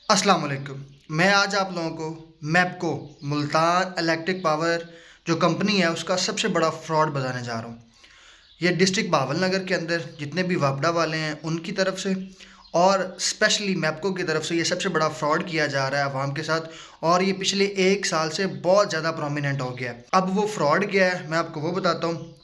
अस्सलाम वालेकुम। मैं आज आप लोगों को मैप्को मुल्तान इलेक्ट्रिक पावर जो कंपनी है उसका सबसे बड़ा फ्रॉड बताने जा रहा हूँ। ये डिस्ट्रिक्ट बावलनगर के अंदर जितने भी वापडा वाले हैं उनकी तरफ से और स्पेशली मैप्को की तरफ से ये सबसे बड़ा फ्रॉड किया जा रहा है आवाम के साथ। और ये पिछले 1 साल से बहुत ज़्यादा प्रोमिनेंट हो गया है। अब वो फ्रॉड क्या है मैं आपको वो बताता हूँ।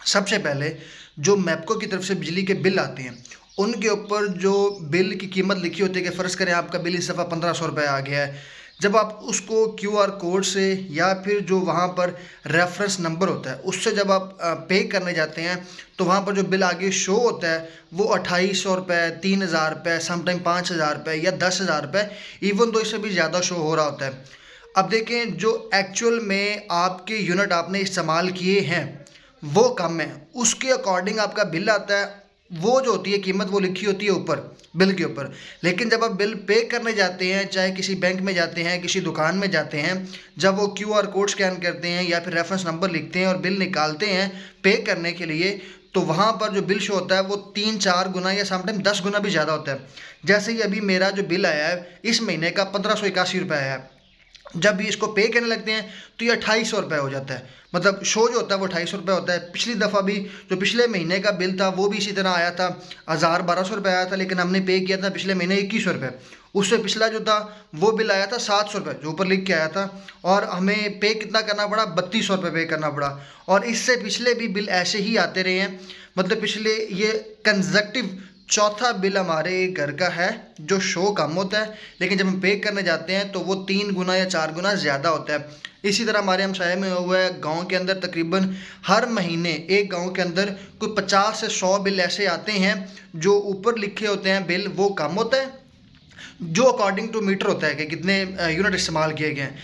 सबसे पहले जो मैप्को की तरफ से बिजली के बिल आते हैं उनके ऊपर जो बिल की कीमत लिखी होती है कि फ़र्ज़ करें आपका बिल इस दफ़ा 1500 रुपये आ गया है। जब आप उसको क्यूआर कोड से या फिर जो वहाँ पर रेफरेंस नंबर होता है उससे जब आप पे करने जाते हैं तो वहाँ पर जो बिल आगे शो होता है वो 2800 रुपये, 3000 रुपये, समटाइम 5000 रुपये या 10 हज़ार रुपये, इवन तो इससे भी ज़्यादा शो हो रहा होता है। अब देखें जो एक्चुअल में आपके यूनिट आपने इस्तेमाल किए हैं वो कम है, उसके अकॉर्डिंग आपका बिल आता है। वो जो होती है कीमत वो लिखी होती है ऊपर बिल के ऊपर। लेकिन जब आप बिल पे करने जाते हैं, चाहे किसी बैंक में जाते हैं, किसी दुकान में जाते हैं, जब वो क्यूआर कोड स्कैन करते हैं या फिर रेफरेंस नंबर लिखते हैं और बिल निकालते हैं पे करने के लिए, तो वहाँ पर जो बिल शो होता है वो 3-4 गुना या समटाइम 10 गुना भी ज़्यादा होता है। जैसे ही अभी मेरा जो बिल आया है इस महीने का 1581 रुपये आया है। जब भी इसको पे करने लगते हैं तो ये 2800 रुपये हो जाता है। मतलब शो जो होता है वो 2800 रुपये होता है। पिछली दफ़ा भी जो पिछले महीने का बिल था वो भी इसी तरह आया था, 1200 रुपये आया था, लेकिन हमने पे किया था पिछले महीने 2100 रुपये। उससे पिछला जो था वो बिल आया था 700 रुपये जो ऊपर लिख के आया था, और हमें पे कितना करना पड़ा, 3200 रुपये पे करना पड़ा। और इससे पिछले भी बिल ऐसे ही आते रहे हैं। मतलब पिछले ये कंजक्टिव चौथा बिल हमारे घर का है जो शो कम होता है, लेकिन जब हम पे करने जाते हैं तो वो 3 गुना या 4 गुना ज़्यादा होता है। इसी तरह हमारे हमसाये में हुआ है, गांव के अंदर तकरीबन हर महीने एक गांव के अंदर कोई 50 से 100 बिल ऐसे आते हैं जो ऊपर लिखे होते हैं बिल वो कम होता है, जो अकॉर्डिंग टू मीटर होता है कि कितने यूनिट इस्तेमाल किए गए हैं।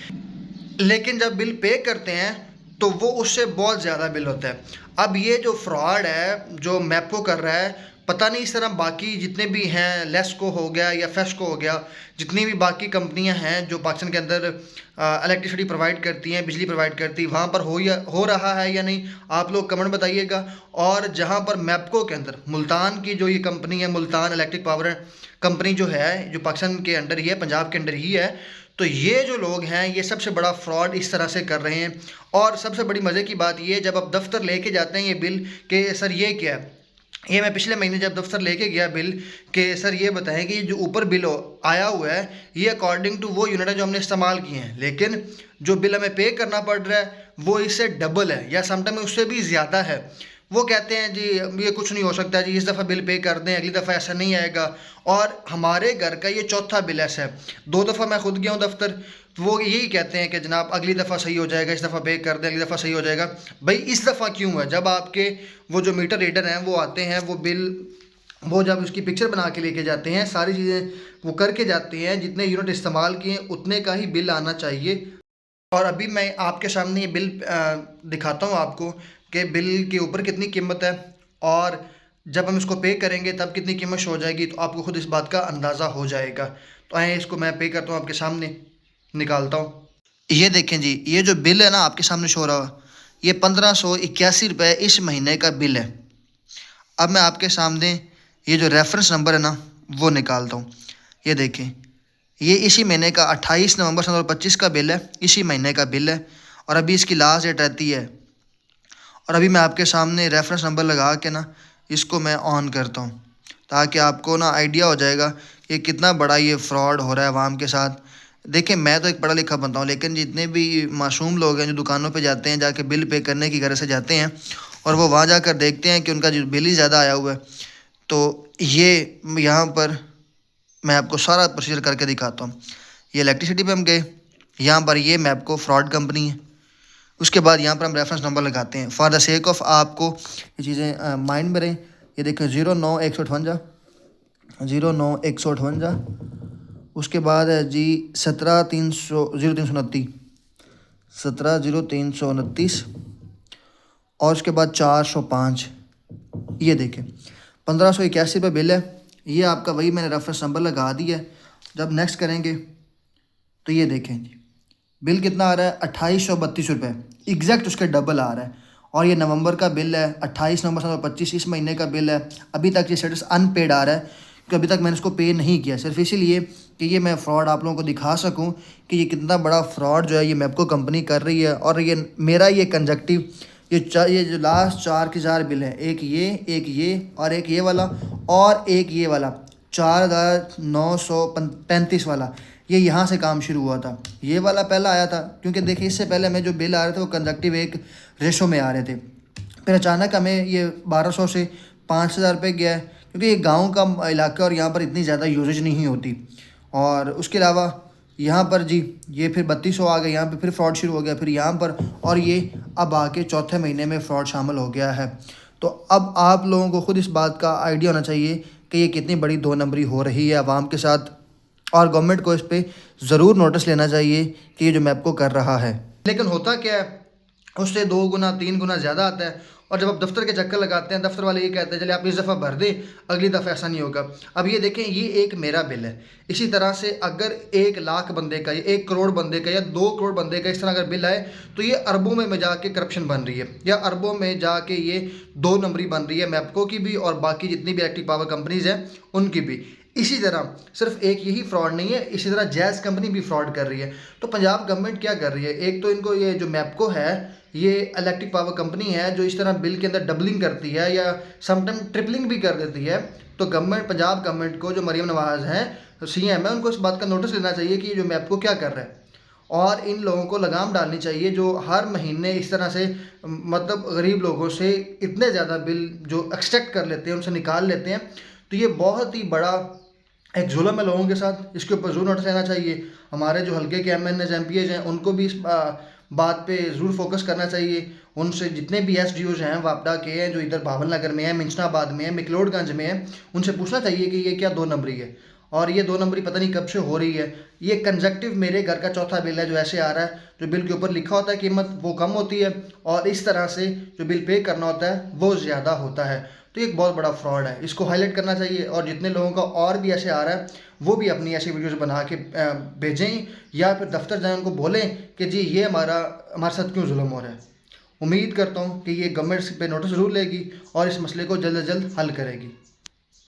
लेकिन जब बिल पे करते हैं तो वो उससे बहुत ज़्यादा बिल होता है। अब ये जो फ्रॉड है जो मैप्को कर रहा है, पता नहीं इस तरह बाकी जितने भी हैं, लेस्को हो गया या फेस्को हो गया, जितनी भी बाकी कंपनियां हैं जो पाकिस्तान के अंदर इलेक्ट्रिसिटी प्रोवाइड करती हैं, बिजली प्रोवाइड करती हैं, वहाँ पर हो रहा है या नहीं, आप लोग कमेंट बताइएगा। और जहाँ पर मैप्को के अंदर मुल्तान की जो ये कंपनी है, मुल्तान इलेक्ट्रिक पावर कंपनी जो है, जो पाकिस्तान के अंडर ही है, पंजाब के अंडर ही है, तो ये जो लोग हैं ये सबसे बड़ा फ्रॉड इस तरह से कर रहे हैं। और सबसे बड़ी मज़े की बात ये, जब आप दफ्तर लेके जाते हैं ये बिल के सर ये क्या है, ये मैं पिछले महीने जब दफ्तर लेके गया बिल के सर ये बताएं कि ये जो ऊपर बिल आया हुआ है ये अकॉर्डिंग टू वो यूनिट है जो हमने इस्तेमाल किए हैं, लेकिन जो बिल हमें पे करना पड़ रहा है वो इससे डबल है या समटाइम उससे भी ज़्यादा है। वो कहते हैं जी ये कुछ नहीं हो सकता जी, इस दफ़ा बिल पे कर दें, अगली दफ़ा ऐसा नहीं आएगा। और हमारे घर का ये चौथा बिल ऐसा है। 2 दफ़ा मैं खुद गया हूँ दफ्तर, वो यही कहते हैं कि जनाब अगली दफ़ा सही हो जाएगा, इस दफ़ा पे कर दें, अगली दफ़ा सही हो जाएगा। भाई इस दफ़ा क्यों है? जब आपके वो जो मीटर रीडर हैं वो आते हैं, वो बिल वो जब उसकी पिक्चर बना के लेके जाते हैं, सारी चीज़ें वो करके जाते हैं, जितने यूनिट इस्तेमाल किए उतने का ही बिल आना चाहिए। और अभी मैं आपके सामने ये बिल दिखाता हूँ आपको कि बिल के ऊपर कितनी कीमत है, और जब हम इसको पे करेंगे तब कितनी कीमत शो हो जाएगी, तो आपको खुद इस बात का अंदाज़ा हो जाएगा। तो आए इसको मैं पे करता हूँ, आपके सामने निकालता हूँ। ये देखें जी, ये जो बिल है ना आपके सामने शो हो रहा है, ये 1581 रुपये इस महीने का बिल है। अब मैं आपके सामने ये जो रेफरेंस नंबर है ना वो निकालता हूँ। ये देखें, ये इसी महीने का 28 नवंबर 2025 का बिल है, इसी महीने का बिल है, और अभी इसकी लास्ट डेट रहती है। और अभी मैं आपके सामने रेफरेंस नंबर लगा के ना इसको मैं ऑन करता हूँ, ताकि आपको ना आइडिया हो जाएगा कि कितना बड़ा ये फ्रॉड हो रहा है आवाम के साथ। देखिए मैं तो एक पढ़ा लिखा बनता हूँ, लेकिन जितने भी मासूम लोग हैं जो दुकानों पे जाते हैं, जाके बिल पे करने की गरज से जाते हैं, और वो वहाँ जाकर देखते हैं कि उनका जो बिल ही ज़्यादा आया हुआ है, तो ये यहाँ पर मैं आपको सारा प्रोसीजर करके दिखाता हूँ। ये इलेक्ट्रिसिटी पे हम गए, यहाँ पर ये मैप्को फ्रॉड कंपनी है। उसके बाद यहाँ पर हम रेफरेंस नंबर लगाते हैं फॉर द सेक ऑफ आपको ये चीज़ें माइंड में रहें। ये देखें 09-158, 09-158, उसके बाद है जी 17-329, 17-0329, और उसके बाद 405। ये देखें 1581 रुपये बिल है। ये आपका वही मैंने रेफरेंस नंबर लगा दिया है। जब नेक्स्ट करेंगे तो ये देखें जी बिल कितना आ रहा है, 2832 रुपये, एग्जैक्ट उसके डबल आ रहा है। और ये नवंबर का बिल है, 28 नवंबर 2025 इस महीने का बिल है। अभी तक ये स्टेटस अनपेड आ रहा है, कि अभी तक मैंने इसको पे नहीं किया, सिर्फ इसीलिए कि ये मैं फ़्रॉड आप लोगों को दिखा सकूं कि ये कितना बड़ा फ़्रॉड जो है ये मैपको कंपनी कर रही है। और ये मेरा ये कंजक्टिव ये जो लास्ट 4 के 4 बिल हैं, एक ये और एक ये वाला और एक ये वाला 4,935 वाला, ये यहाँ से काम शुरू हुआ था। ये वाला पहला आया था क्योंकि देखिए इससे पहले हमें जो बिल आ रहे थे वो कंजक्टिव एक रेशो में आ रहे थे। फिर अचानक हमें ये 1200 से 5,000 रुपये गया है क्योंकि ये गांव का इलाका और यहाँ पर इतनी ज़्यादा यूजेज नहीं होती। और उसके अलावा यहाँ पर जी ये फिर 3200 आ गए, यहाँ पे फिर फ्रॉड शुरू हो गया, फिर यहाँ पर, और ये अब आके चौथे महीने में फ़्रॉड शामिल हो गया है। तो अब आप लोगों को ख़ुद इस बात का आइडिया होना चाहिए कि ये कितनी बड़ी 2 नंबरी हो रही है आवाम के साथ, और गवर्नमेंट को इस पर ज़रूर नोटिस लेना चाहिए कि ये जो मैपको कर रहा है। लेकिन होता क्या है, उससे 2 गुना 3 गुना ज़्यादा आता है। और जब आप दफ्तर के चक्कर लगाते हैं, दफ्तर वाले ये कहते हैं चलिए आप इस दफ़ा भर दें, अगली दफ़ा ऐसा नहीं होगा। अब ये देखें, ये एक मेरा बिल है। इसी तरह से अगर 1 लाख बंदे का या 1 करोड़ बंदे का या 2 करोड़ बंदे का इस तरह अगर बिल आए तो ये अरबों में जाके करप्शन बन रही है, या अरबों में जाके ये 2 नंबरी बन रही है, मैपको की भी और बाकी जितनी भी इलेक्ट्रिक पावर कंपनीज़ हैं उनकी भी। इसी तरह सिर्फ एक यही फ्रॉड नहीं है, इसी तरह जैज़ कंपनी भी फ्रॉड कर रही है। तो पंजाब गवर्नमेंट क्या कर रही है, एक तो इनको ये जो मैपको है ये इलेक्ट्रिक पावर कंपनी है जो इस तरह बिल के अंदर डबलिंग करती है या समटाइम ट्रिपलिंग भी कर देती है। तो गवर्नमेंट, पंजाब गवर्नमेंट को, जो मरीम नवाज़ हैं सीएम है, उनको इस बात का नोटिस लेना चाहिए कि ये जो मैपको क्या कर रहा है, और इन लोगों को लगाम डालनी चाहिए जो हर महीने इस तरह से मतलब गरीब लोगों से इतने ज़्यादा बिल जो एक्सट्रैक्ट कर लेते हैं, उनसे निकाल लेते हैं। तो ये बहुत ही बड़ा एक जुल्म है लोगों के साथ, इसके ऊपर ज़रूर नोटिस लेना चाहिए। हमारे जो हल्के के एमएनएस एमपीएज हैं उनको भी इस बात पे ज़रूर फोकस करना चाहिए। उनसे जितने भी एसडीओज हैं वापडा के हैं, जो इधर भावल नगर में है, मिंचनाबाद में है, मिकलोडगंज में है, उनसे पूछना चाहिए कि ये क्या 2 नंबरी है, और ये 2 नंबरी पता नहीं कब से हो रही है। ये कंजक्टिव मेरे घर का चौथा बिल है जो ऐसे आ रहा है, जो बिल के ऊपर लिखा होता है कीमत वो कम होती है और इस तरह से जो बिल पे करना होता है वो ज़्यादा होता है। तो ये एक बहुत बड़ा फ्रॉड है, इसको हाईलाइट करना चाहिए। और जितने लोगों का और भी ऐसे आ रहा है वो भी अपनी ऐसी वीडियोस बना के भेजें, या फिर दफ्तर जाएं, उनको बोलें कि जी ये हमारे साथ क्यों जुल्म हो रहा है। उम्मीद करता हूँ कि ये गवर्नमेंट पे नोटिस ज़रूर लेगी और इस मसले को जल्द से जल्द हल करेगी।